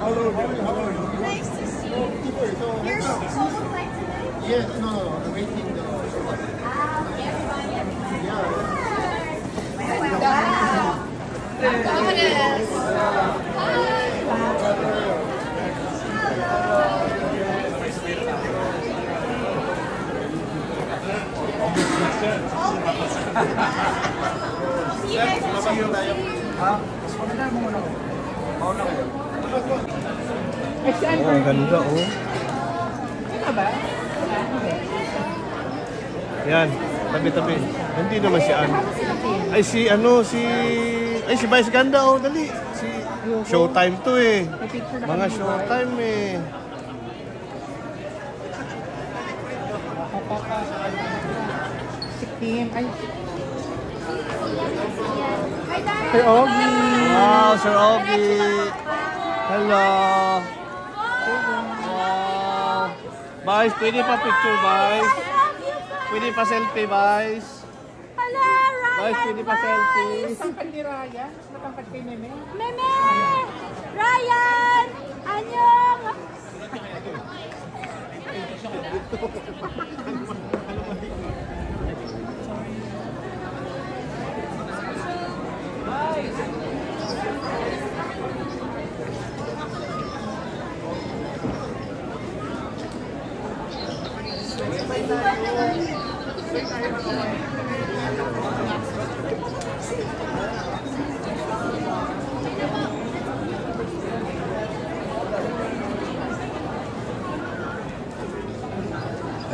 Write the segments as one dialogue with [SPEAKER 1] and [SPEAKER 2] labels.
[SPEAKER 1] Nice to see you. You're solo flight today?
[SPEAKER 2] Yes, no, I'm waiting the
[SPEAKER 1] Everybody.
[SPEAKER 2] Yeah.
[SPEAKER 1] Goddess.
[SPEAKER 3] Oh, ang ganda oh. Yan, tabi-tabi. Hindi naman si Ann. Ay si ay si Vice ganda oh, dali. Si Showtime to eh. Mga Showtime eh.
[SPEAKER 4] Sir Ogie.
[SPEAKER 3] Wow, Sir Ogie. Hello. Wow. Vice, pwede pa picture, Vice? Pwede pa selfie, Vice?
[SPEAKER 1] Hello, Ryan.
[SPEAKER 3] Vice, pwede pa selfie?
[SPEAKER 4] Matangkad ni Raya. Matangkad kay Meme.
[SPEAKER 1] Meme! Ryan! Anyong!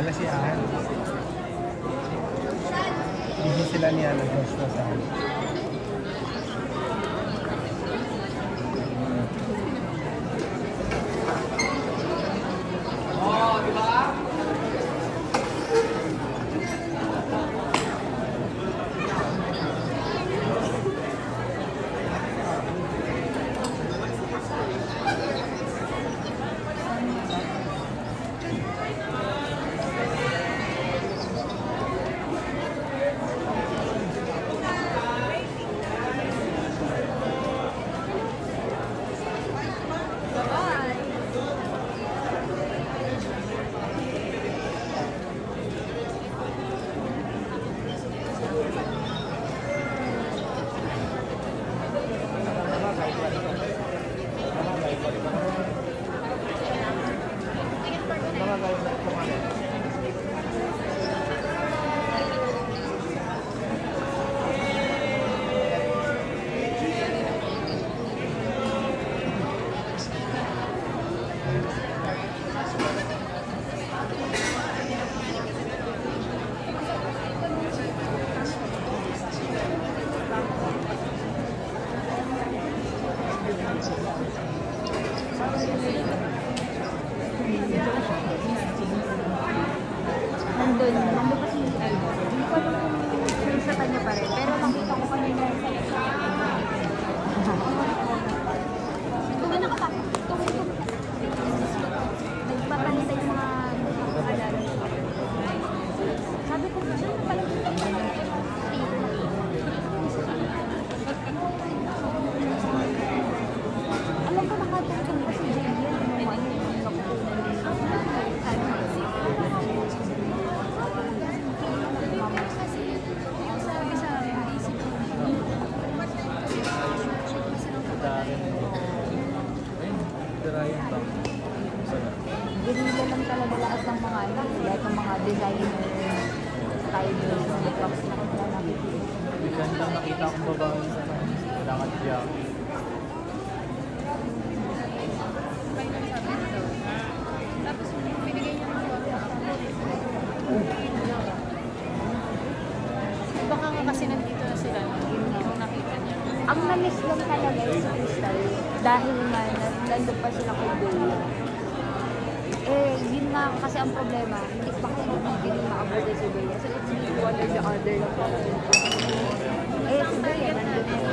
[SPEAKER 4] Wala si Ann. Hindi sila niya Joshua sa akin.
[SPEAKER 1] Nandun pa si Elmo. Hindi ko alam kung sa kanya pa rin. Pero nakita ko kanina sa Tuwi na ka pa. Nagpapanita yung mga alala. Sabi ko, siya na pala dito. Alam ko nakatulong kasi Jane yan. Yung mga yung kapunan. Ginila lang talaga lahat ng mga lahat ng mga designer stylers ng makeups na kaya nakikita.
[SPEAKER 4] Ganda nakita akong babae sa lakad siya.
[SPEAKER 1] Tapos binigay niya ng baka nga kasi nandito na sila nung nakita niya. Ang namis lang talaga yung sa Crystal dahil nga nandun pa sila kay Bea. Eh, yun nga kasi ang problema, hindi pa kasi hindi maabot si Bea. So it's really one or the other lang talaga. Eh, si Bea nandun na.